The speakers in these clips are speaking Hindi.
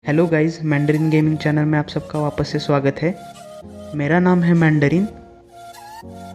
Hello guys, Mandarin gaming channel में आप सबका वापस से स्वागत है। मेरा नाम है मैंडरिन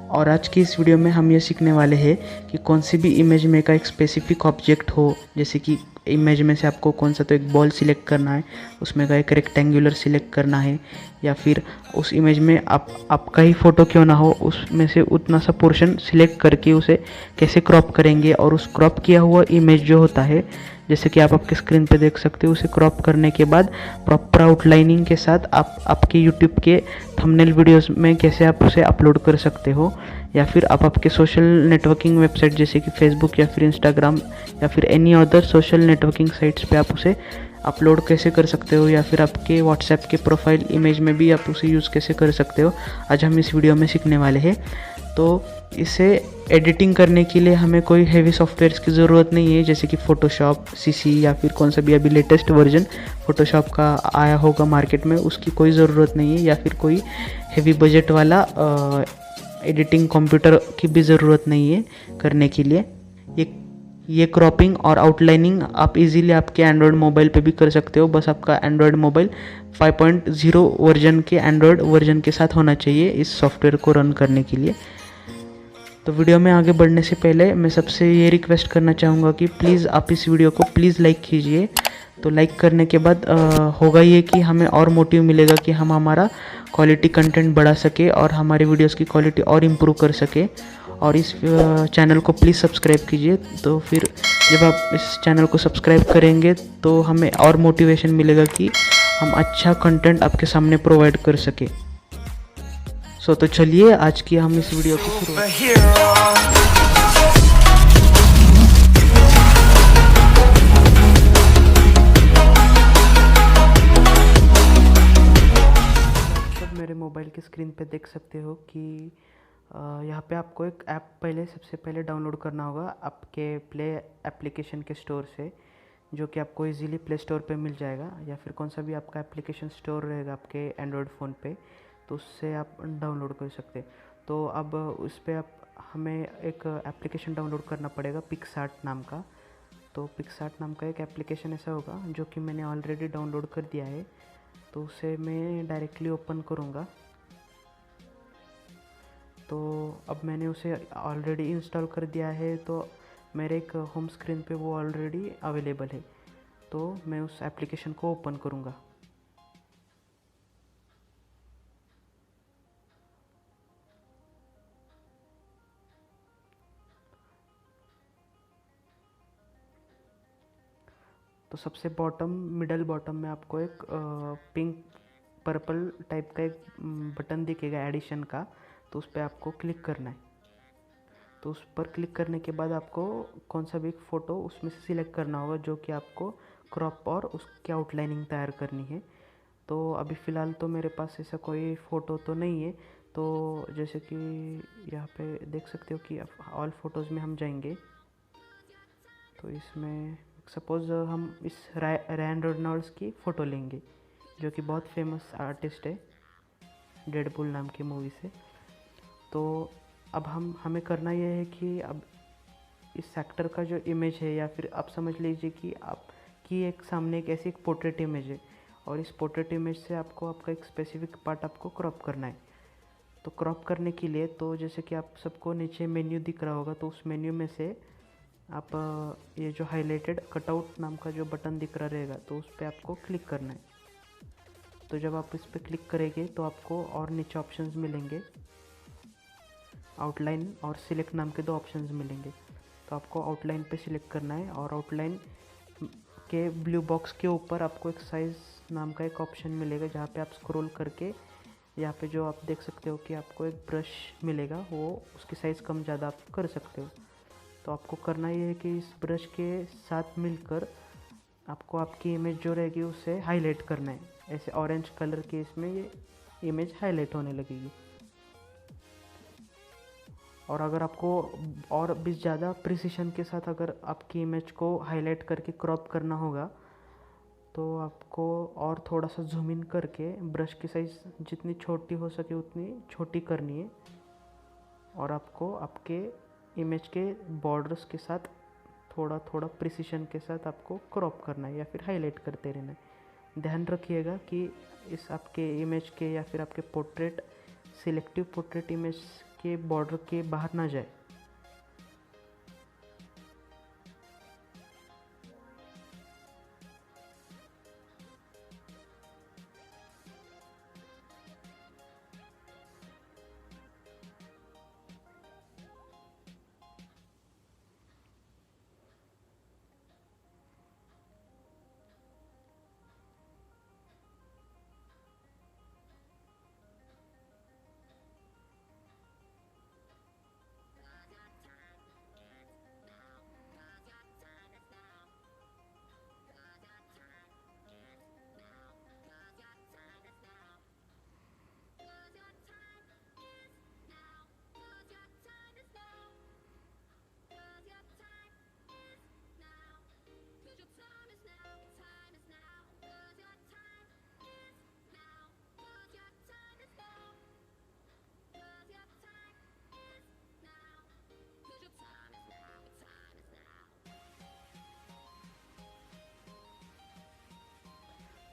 और आज की इस वीडियो में हम ये सीखने वाले हैं कि कौन सी भी इमेज में का एक स्पेसिफिक ऑब्जेक्ट हो, जैसे कि इमेज में से आपको कौन सा तो एक बॉल सिलेक्ट करना है, उसमें का एक रेक्टेंगुलर सिलेक्ट करना है, या फिर उस इमेज में आपका ही फ़ोटो क्यों ना हो उसमें से उतना सा पोर्शन सिलेक्ट करके उसे कैसे क्रॉप करेंगे। और उस क्रॉप किया हुआ इमेज जो होता है, जैसे कि आप आपके स्क्रीन पे देख सकते हो, उसे क्रॉप करने के बाद प्रॉपर आउटलाइनिंग के साथ आप आपके यूट्यूब के थंबनेल वीडियोस में कैसे आप उसे अपलोड कर सकते हो, या फिर आप आपके सोशल नेटवर्किंग वेबसाइट जैसे कि फेसबुक या फिर इंस्टाग्राम या फिर any other social networking sites पे आप उसे अपलोड कैसे कर सकते हो, या फिर आपके व्हाट्सएप के प्रोफाइल इमेज में भी आप उसे यूज़ कैसे कर सकते हो, आज हम इस वीडियो में सीखने वाले हैं। तो इसे एडिटिंग करने के लिए हमें कोई हैवी सॉफ्टवेयर्स की ज़रूरत नहीं है, जैसे कि फ़ोटोशॉप, सीसी या फिर कौन सा भी अभी लेटेस्ट वर्जन फ़ोटोशॉप का आया होगा मार्केट में, उसकी कोई ज़रूरत नहीं है, या फिर कोई हैवी बजट वाला एडिटिंग कंप्यूटर की भी ज़रूरत नहीं है करने के लिए। ये क्रॉपिंग और आउटलाइनिंग आप इजीली आपके एंड्रॉयड मोबाइल पे भी कर सकते हो। बस आपका एंड्रॉयड मोबाइल 5.0 वर्जन के एंड्रॉयड वर्जन के साथ होना चाहिए इस सॉफ्टवेयर को रन करने के लिए। तो वीडियो में आगे बढ़ने से पहले मैं सबसे ये रिक्वेस्ट करना चाहूँगा कि प्लीज़ आप इस वीडियो को प्लीज़ लाइक कीजिए। तो लाइक करने के बाद होगा ये कि हमें और मोटिव मिलेगा कि हम हमारा क्वालिटी कंटेंट बढ़ा सके और हमारे वीडियोस की क्वालिटी और इम्प्रूव कर सके। और इस चैनल को प्लीज़ सब्सक्राइब कीजिए। तो फिर जब आप इस चैनल को सब्सक्राइब करेंगे तो हमें और मोटिवेशन मिलेगा कि हम अच्छा कंटेंट आपके सामने प्रोवाइड कर सके। तो चलिए आज की हम इस वीडियो की शुरुआत। सब मेरे मोबाइल की स्क्रीन पे देख सकते हो कि यहाँ पे आपको एक ऐप सबसे पहले डाउनलोड करना होगा आपके प्ले एप्लीकेशन के स्टोर से, जो कि आपको इजीली प्ले स्टोर पे मिल जाएगा, या फिर कौन सा भी आपका एप्लीकेशन स्टोर रहेगा आपके एंड्रॉयड फ़ोन पे, तो उससे आप डाउनलोड कर सकते। तो अब उस पर हमें एक एप्लीकेशन डाउनलोड करना पड़ेगा पिक्सआर्ट नाम का। तो पिक्सआर्ट नाम का एक एप्लीकेशन ऐसा होगा जो कि मैंने ऑलरेडी डाउनलोड कर दिया है, तो उसे मैं डायरेक्टली ओपन करूँगा। तो अब मैंने उसे ऑलरेडी इंस्टॉल कर दिया है, तो मेरे एक होम स्क्रीन पे वो ऑलरेडी अवेलेबल है। तो मैं उस एप्लीकेशन को ओपन करूँगा। तो सबसे मिडल बॉटम में आपको एक पिंक पर्पल टाइप का एक बटन दिखेगा एडिशन का, तो उस पर आपको क्लिक करना है। तो उस पर क्लिक करने के बाद आपको कौन सा भी एक फ़ोटो उसमें से सिलेक्ट करना होगा, जो कि आपको क्रॉप और उसकी आउटलाइनिंग तैयार करनी है। तो अभी फ़िलहाल तो मेरे पास ऐसा कोई फ़ोटो तो नहीं है। तो जैसे कि यहाँ पे देख सकते हो कि ऑल फोटोज़ में हम जाएंगे, तो इसमें सपोज़ हम इस रैन रेनॉल्ड्स की फ़ोटो लेंगे, जो कि बहुत फेमस आर्टिस्ट है डेडपूल नाम की मूवी से। तो अब हमें करना यह है कि अब इस सेक्टर का जो इमेज है, या फिर आप समझ लीजिए कि आपकी एक सामने एक ऐसी एक पोर्ट्रेट इमेज है, और इस पोर्ट्रेट इमेज से आपको आपका एक स्पेसिफिक पार्ट आपको क्रॉप करना है। तो क्रॉप करने के लिए, तो जैसे कि आप सबको नीचे मेन्यू दिख रहा होगा, तो उस मेन्यू में से आप ये जो हाईलाइटेड कटआउट नाम का जो बटन दिख रहा रहेगा, तो उस पर आपको क्लिक करना है। तो जब आप इस पर क्लिक करेंगे तो आपको और नीचे ऑप्शंस मिलेंगे, आउटलाइन और सिलेक्ट नाम के दो ऑप्शंस मिलेंगे। तो आपको आउटलाइन पे सिलेक्ट करना है, और आउटलाइन के ब्लू बॉक्स के ऊपर आपको एक साइज़ नाम का एक ऑप्शन मिलेगा, जहाँ पे आप स्क्रॉल करके यहाँ पे जो आप देख सकते हो कि आपको एक ब्रश मिलेगा, वो उसकी साइज़ कम ज़्यादा आप कर सकते हो। तो आपको करना ये है कि इस ब्रश के साथ मिलकर आपको आपकी इमेज जो रहेगी उसे हाईलाइट करना है। ऐसे ऑरेंज कलर के इसमें ये इमेज हाईलाइट होने लगेगी। और अगर आपको और भी ज़्यादा प्रिसीशन के साथ अगर आपकी इमेज को हाईलाइट करके क्रॉप करना होगा, तो आपको और थोड़ा सा जूम इन करके ब्रश की साइज़ जितनी छोटी हो सके उतनी छोटी करनी है, और आपको आपके इमेज के बॉर्डर्स के साथ थोड़ा थोड़ा प्रिसीशन के साथ आपको क्रॉप करना है, या फिर हाईलाइट करते रहना है। ध्यान रखिएगा कि इस आपके इमेज के या फिर आपके पोर्ट्रेट सिलेक्टिव पोर्ट्रेट इमेज के बॉर्डर के बाहर ना जाए।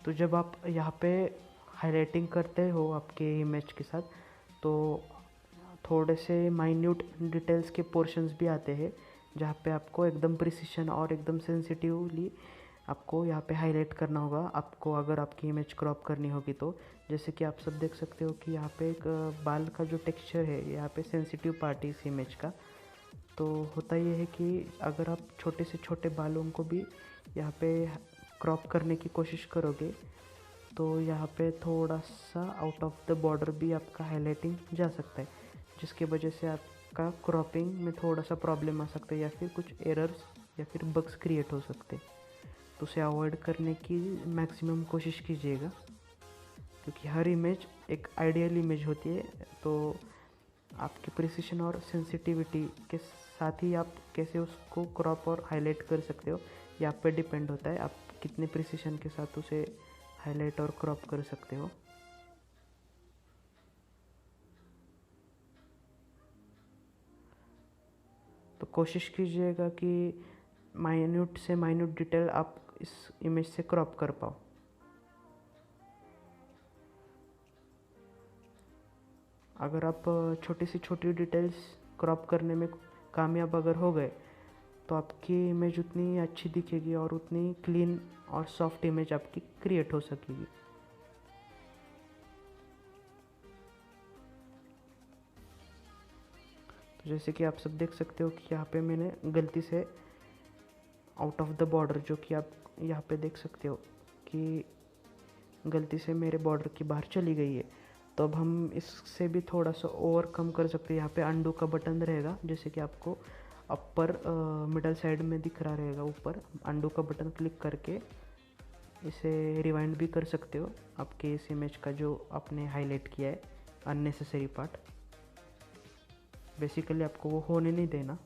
तो जब आप यहाँ पे हाईलाइटिंग करते हो आपके इमेज के साथ, तो थोड़े से माइन्यूट डिटेल्स के पोर्शंस भी आते हैं जहाँ पे आपको एकदम प्रिसिशन और एकदम सेंसिटिवली आपको यहाँ पे हाईलाइट करना होगा आपको, अगर आपकी इमेज क्रॉप करनी होगी तो। जैसे कि आप सब देख सकते हो कि यहाँ पे एक बाल का जो टेक्सचर है, यहाँ पे सेंसिटिव पार्ट है इस इमेज का। तो होता ये है कि अगर आप छोटे से छोटे बालों को भी यहाँ पे क्रॉप करने की कोशिश करोगे तो यहाँ पे थोड़ा सा आउट ऑफ द बॉर्डर भी आपका हाईलाइटिंग जा सकता है, जिसकी वजह से आपका क्रॉपिंग में थोड़ा सा प्रॉब्लम आ सकता है या फिर कुछ एरर्स या फिर बग्स क्रिएट हो सकते हैं। तो उसे अवॉइड करने की मैक्सिमम कोशिश कीजिएगा, क्योंकि हर इमेज एक आइडियल इमेज होती है। तो आपके प्रिसिशन और सेंसिटिविटी के साथ ही आप कैसे उसको क्रॉप और हाईलाइट कर सकते हो, ये आप पे डिपेंड होता है, आप कितने प्रिसिशन के साथ उसे हाईलाइट और क्रॉप कर सकते हो। तो कोशिश कीजिएगा कि माइन्यूट से माइन्यूट डिटेल आप इस इमेज से क्रॉप कर पाओ। अगर आप छोटी से छोटी डिटेल्स क्रॉप करने में कामयाब अगर हो गए तो आपकी इमेज उतनी अच्छी दिखेगी और उतनी क्लीन और सॉफ्ट इमेज आपकी क्रिएट हो सकेगी। तो जैसे कि आप सब देख सकते हो कि यहाँ पे मैंने गलती से आउट ऑफ द बॉर्डर, जो कि आप यहाँ पे देख सकते हो कि गलती से मेरे बॉर्डर की बाहर चली गई है। तो अब हम इससे भी थोड़ा सा ओवरकम कर सकते हैं। यहाँ पे अंडू का बटन रहेगा, जैसे कि आपको अपर मिडल साइड में दिख रहा रहेगा ऊपर। अंडू का बटन क्लिक करके इसे रिवाइंड भी कर सकते हो आपके इस इमेज का जो आपने हाईलाइट किया है अननेसेसरी पार्ट। बेसिकली आपको वो होने नहीं देना।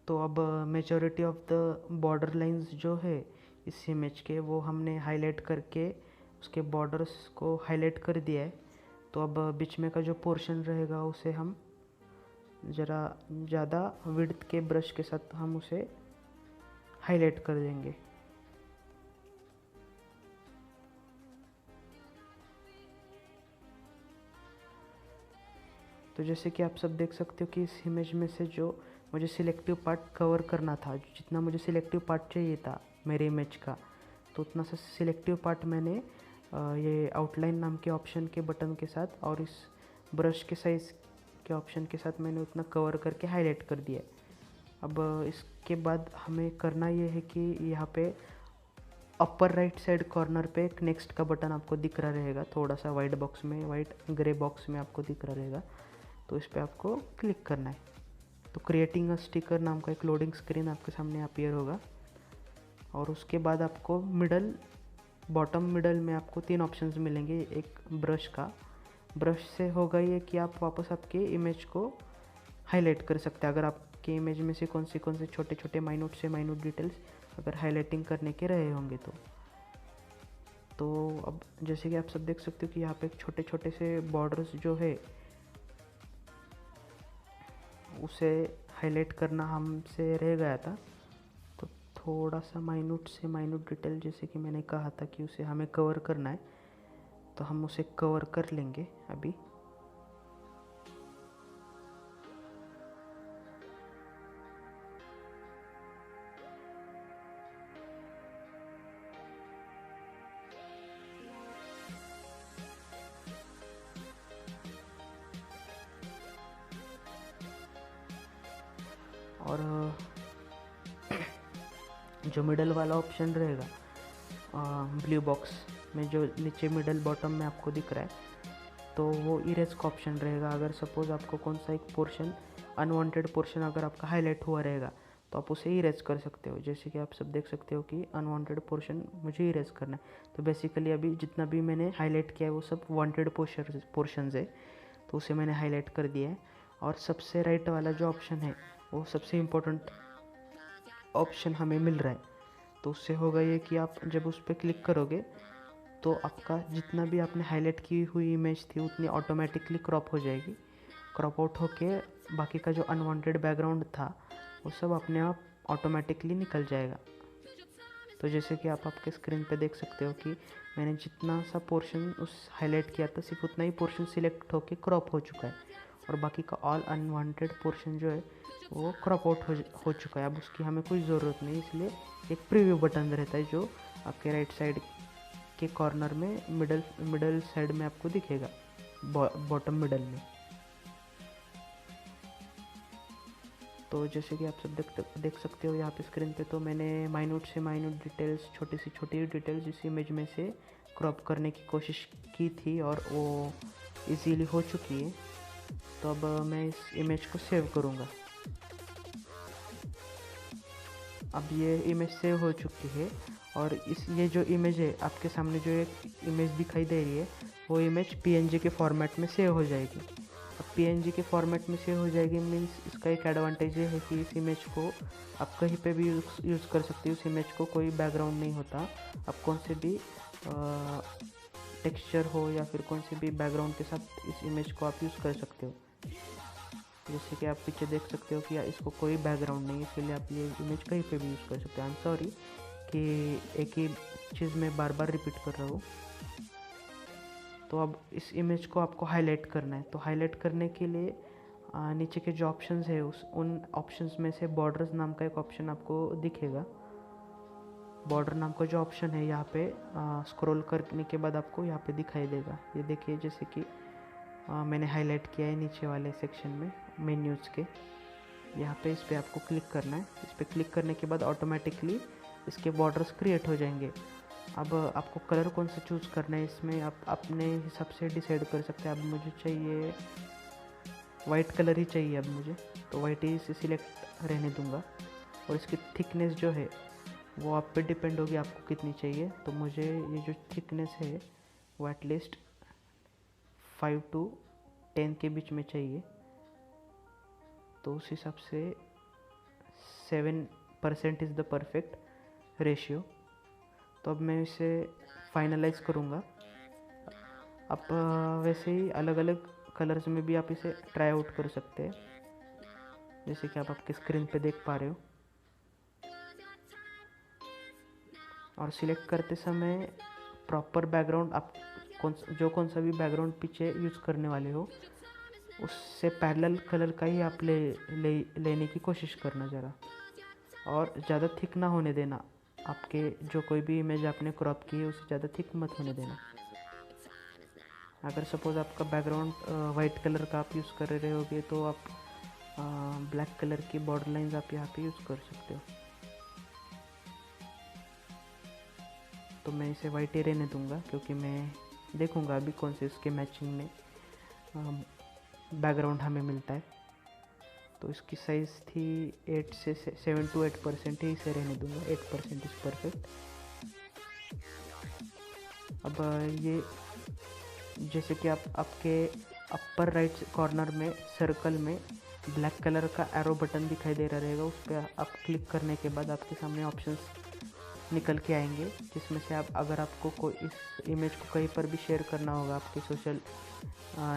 तो अब majority of the border lines जो है इस इमेज के, वो हमने हाईलाइट करके उसके बॉर्डर्स को हाईलाइट कर दिया है। तो अब बीच में का जो पोर्शन रहेगा उसे हम ज़रा ज़्यादा विड्थ के ब्रश के साथ हम उसे हाईलाइट कर देंगे। तो जैसे कि आप सब देख सकते हो कि इस इमेज में से जो मुझे सिलेक्टिव पार्ट कवर करना था, जितना मुझे सिलेक्टिव पार्ट चाहिए था मेरे इमेज का, तो उतना सा सिलेक्टिव पार्ट मैंने ये आउटलाइन नाम के ऑप्शन के बटन के साथ और इस ब्रश के साइज़ के ऑप्शन के साथ मैंने उतना कवर करके हाईलाइट कर दिया। अब इसके बाद हमें करना ये है कि यहाँ पे अपर राइट साइड कॉर्नर पे एक नेक्स्ट का बटन आपको दिख रहा रहेगा, थोड़ा सा वाइट बॉक्स में, वाइट ग्रे बॉक्स में आपको दिख रहा रहेगा। तो इस पर आपको क्लिक करना है। तो क्रिएटिंग अ स्टिकर नाम का एक लोडिंग स्क्रीन आपके सामने अपीयर होगा और उसके बाद आपको बॉटम मिडल में आपको 3 ऑप्शंस मिलेंगे। एक ब्रश से होगा ये कि आप वापस आपके इमेज को हाईलाइट कर सकते हैं अगर आपके इमेज में से कौन से छोटे छोटे माइन्यूट से माइन्यूट डिटेल्स अगर हाईलाइटिंग करने के रहे होंगे तो अब जैसे कि आप सब देख सकते हो कि यहाँ पे छोटे छोटे से बॉर्डर्स जो है उसे हाईलाइट करना हमसे रह गया था। तो थोड़ा सा माइन्यूट से माइन्यूट डिटेल जैसे कि मैंने कहा था कि उसे हमें कवर करना है, तो हम उसे कवर कर लेंगे अभी। और जो मिडल वाला ऑप्शन रहेगा ब्लू बॉक्स में, जो नीचे मिडल बॉटम में आपको दिख रहा है, तो वो इरेज का ऑप्शन रहेगा। अगर सपोज़ आपको कौन सा एक पोर्शन, अनवांटेड पोर्शन अगर आपका हाईलाइट हुआ रहेगा तो आप उसे इरेज कर सकते हो। जैसे कि आप सब देख सकते हो कि अनवांटेड पोर्शन मुझे इरेज करना है, तो बेसिकली अभी जितना भी मैंने हाईलाइट किया है वो सब वांटेड पोर्शन है, तो उसे मैंने हाईलाइट कर दिया है। और सबसे राइट वाला जो ऑप्शन है वो सबसे इम्पोर्टेंट ऑप्शन हमें मिल रहा है, तो उससे होगा ये कि आप जब उस पर क्लिक करोगे तो आपका जितना भी आपने हाईलाइट की हुई इमेज थी उतनी ऑटोमेटिकली क्रॉप हो जाएगी। क्रॉप आउट होके बाकी का जो अनवांटेड बैकग्राउंड था वो सब अपने आप ऑटोमेटिकली निकल जाएगा। तो जैसे कि आप आपके स्क्रीन पे देख सकते हो कि मैंने जितना सा पोर्शन उस हाईलाइट किया था सिर्फ उतना ही पोर्शन सिलेक्ट होके क्रॉप हो चुका है, और बाकी का ऑल अनवांटेड पोर्शन जो है वो क्रॉप आउट हो चुका है। अब उसकी हमें कोई ज़रूरत नहीं, इसलिए एक प्रीव्यू बटन रहता है जो आपके राइट साइड के कॉर्नर में मिडल साइड में आपको दिखेगा, बॉटम मिडल में। तो जैसे कि आप सब देख सकते हो यहाँ पे स्क्रीन पे, तो मैंने माइन्यूट से माइन्यूट डिटेल्स, छोटी सी छोटी डिटेल्स इस इमेज में से क्रॉप करने की कोशिश की थी और वो इजीली हो चुकी है। तो अब मैं इस इमेज को सेव करूँगा। अब ये इमेज सेव हो चुकी है, और ये जो इमेज है आपके सामने, जो एक इमेज दिखाई दे रही है वो इमेज PNG के फॉर्मेट में सेव हो जाएगी। अब PNG के फॉर्मेट में सेव हो जाएगी मीन्स इसका एक एडवांटेज है कि इस इमेज को आप कहीं पे भी यूज़ कर सकते हो। इस इमेज को कोई बैकग्राउंड नहीं होता, आप कौन से भी टेक्सचर हो या फिर कौन से भी बैकग्राउंड के साथ इस इमेज को आप यूज़ कर सकते हो। जैसे कि आप पीछे देख सकते हो कि इसको कोई बैकग्राउंड नहीं है, इसलिए आप ये इमेज कहीं पे भी यूज़ कर सकते हो। आई एम सॉरी कि एक ही चीज़ मैं बार बार रिपीट कर रहा हूँ। तो अब इस इमेज को आपको हाईलाइट करना है, तो हाईलाइट करने के लिए नीचे के जो ऑप्शंस है उन ऑप्शंस में से बॉर्डर्स नाम का एक ऑप्शन आपको दिखेगा। बॉर्डर नाम का जो ऑप्शन है यहाँ पे स्क्रॉल करने के बाद आपको यहाँ पे दिखाई देगा। ये देखिए जैसे कि मैंने हाईलाइट किया है नीचे वाले सेक्शन में मेन्यूज़ के, यहाँ पे इस पर आपको क्लिक करना है। इस पर क्लिक करने के बाद ऑटोमेटिकली इसके बॉर्डर्स क्रिएट हो जाएंगे। अब आपको कलर कौन सा चूज़ करना है इसमें आप अपने हिसाब से डिसाइड कर सकते हैं। अब मुझे चाहिए वाइट कलर ही चाहिए अब मुझे, तो वाइट ही इसे सिलेक्ट रहने दूंगा। और इसकी थिकनेस जो है वो आप पे डिपेंड होगी आपको कितनी चाहिए। तो मुझे ये जो थिकनेस है वो एटलीस्ट 5 to 10 के बीच में चाहिए, तो उस हिसाब से 7% इज़ द परफेक्ट रेशियो। तो अब मैं इसे फाइनलाइज करूँगा। आप वैसे ही अलग अलग कलर्स में भी आप इसे ट्राई आउट कर सकते हैं, जैसे कि आप आपके स्क्रीन पे देख पा रहे हो। और सिलेक्ट करते समय प्रॉपर बैकग्राउंड आप कौन सा भी बैकग्राउंड पीछे यूज़ करने वाले हो उससे पैरेलल कलर का ही आप लेने की कोशिश करना ज़रा, और ज़्यादा थिक ना होने देना। आपके जो कोई भी इमेज आपने क्रॉप की है उसे ज़्यादा थिक मत होने देना। अगर सपोज़ आपका बैकग्राउंड वाइट कलर का आप यूज़ कर रहे होगे तो आप ब्लैक कलर की बॉर्डर लाइंस आप यहाँ पे यूज़ कर सकते हो। तो मैं इसे वाइट ही रहने दूँगा क्योंकि मैं देखूँगा अभी कौन से इसके मैचिंग में बैकग्राउंड हमें मिलता है। तो इसकी साइज़ थी 7 to 8% ही इसे रहने दूँगा, 8% इज़ परफेक्ट। अब ये जैसे कि आप आपके अपर राइट कॉर्नर में सर्कल में ब्लैक कलर का एरो बटन दिखाई दे रहा रहेगा, उस पर आप क्लिक करने के बाद आपके सामने ऑप्शंस निकल के आएंगे, जिसमें से आप अगर आपको कोई इस इमेज को कहीं पर भी शेयर करना होगा आपके सोशल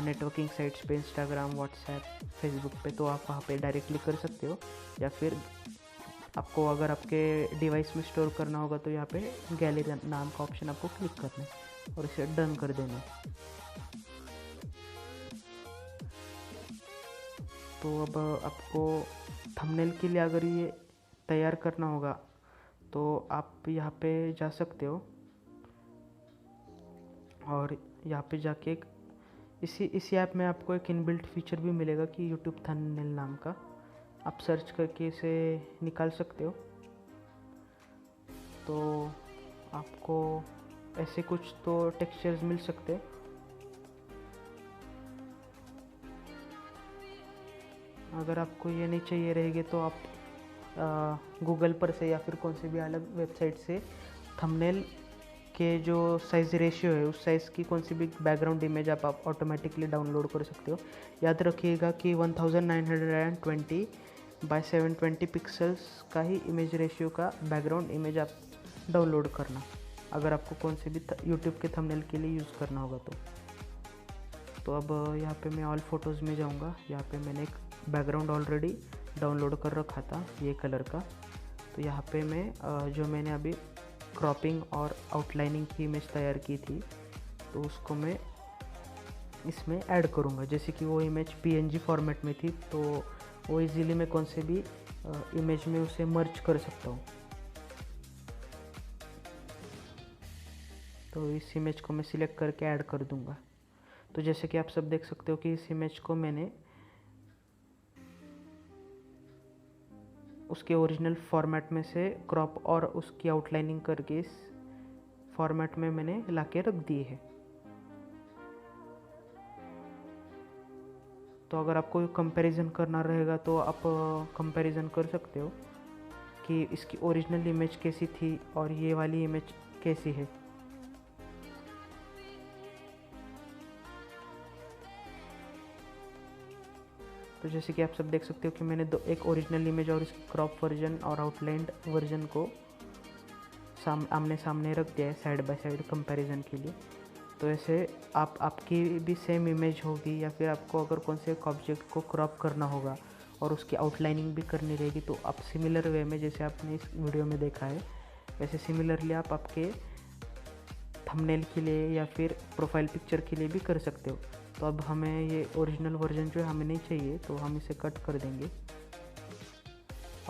नेटवर्किंग साइट्स पे, इंस्टाग्राम, व्हाट्सएप, फेसबुक पे, तो आप वहाँ पे डायरेक्टली कर सकते हो। या फिर आपको अगर आपके डिवाइस में स्टोर करना होगा तो यहाँ पे गैलरी नाम का ऑप्शन आपको क्लिक करना है और इसे डन कर देना है। तो अब आपको थंबनेल के लिए अगर ये तैयार करना होगा तो आप यहाँ पे जा सकते हो और यहाँ पे जाके इसी ऐप में आपको एक इनबिल्ट फीचर भी मिलेगा कि यूट्यूब थंबनेल नाम का, आप सर्च करके इसे निकाल सकते हो। तो आपको ऐसे कुछ तो टेक्सचर्स मिल सकते हैं। अगर आपको ये नहीं चाहिए रहेगी तो आप गूगल पर से या फिर कौन सी भी अलग वेबसाइट से थंबनेल के जो साइज़ रेशियो है उस साइज़ की कौन सी भी बैकग्राउंड इमेज आप ऑटोमेटिकली डाउनलोड कर सकते हो। याद रखिएगा कि 1920 बाय 720 पिक्सल्स का ही इमेज रेशियो का बैकग्राउंड इमेज आप डाउनलोड करना, अगर आपको कौन से भी यूट्यूब के थंबनेल के लिए यूज़ करना होगा तो अब यहाँ पे मैं ऑल फोटोज़ में जाऊँगा। यहाँ पे मैंने एक बैकग्राउंड ऑलरेडी डाउनलोड कर रखा था ये कलर का, तो यहाँ पे मैं जो मैंने अभी क्रॉपिंग और आउटलाइनिंग की इमेज तैयार की थी तो उसको मैं इसमें ऐड करूँगा। जैसे कि वो इमेज PNG फॉर्मेट में थी तो वो इजीली मैं कौन से भी इमेज में उसे मर्ज कर सकता हूँ। तो इस इमेज को मैं सिलेक्ट करके ऐड कर दूँगा। तो जैसे कि आप सब देख सकते हो कि इस इमेज को मैंने उसके ओरिजिनल फॉर्मेट में से क्रॉप और उसकी आउटलाइनिंग करके इस फॉर्मेट में मैंने लाके रख दी है। तो अगर आपको कंपैरिजन करना रहेगा तो आप कंपैरिजन कर सकते हो कि इसकी ओरिजिनल इमेज कैसी थी और ये वाली इमेज कैसी है। तो जैसे कि आप सब देख सकते हो कि मैंने एक ओरिजिनल इमेज और इसकी क्रॉप वर्जन और आउटलाइंड वर्जन को आमने सामने रख दिया है साइड बाय साइड कंपैरिजन के लिए। तो ऐसे आपकी भी सेम इमेज होगी या फिर आपको अगर कौन से एक ऑब्जेक्ट को क्रॉप करना होगा और उसकी आउटलाइनिंग भी करनी रहेगी तो आप सिमिलर वे में जैसे आपने इस वीडियो में देखा है वैसे सिमिलरली आप आपके थंबनेल के लिए या फिर प्रोफाइल पिक्चर के लिए भी कर सकते हो। तो अब हमें ये ओरिजिनल वर्जन जो है हमें नहीं चाहिए तो हम इसे कट कर देंगे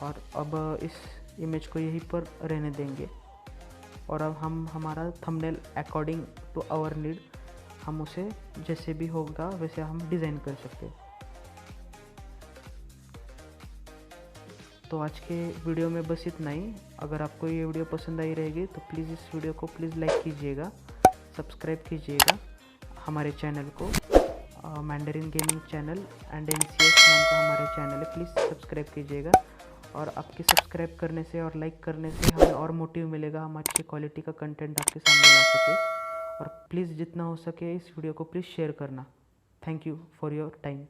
और अब इस इमेज को यहीं पर रहने देंगे और अब हम हमारा thumbnail according to our need हम उसे जैसे भी होगा वैसे हम डिज़ाइन कर सकते हैं। तो आज के वीडियो में बस इतना ही। अगर आपको ये वीडियो पसंद आई रहेगी तो प्लीज़ इस वीडियो को प्लीज़ लाइक कीजिएगा, सब्सक्राइब कीजिएगा हमारे चैनल को। Mandarin gaming channel and NCS नाम का हमारे चैनल है, प्लीज़ सब्सक्राइब कीजिएगा। और आपके सब्सक्राइब करने से और लाइक करने से हमें और मोटिव मिलेगा हम अच्छी क्वालिटी का कंटेंट आपके सामने ला सके। और प्लीज़ जितना हो सके इस वीडियो को प्लीज़ शेयर करना। Thank you for your time.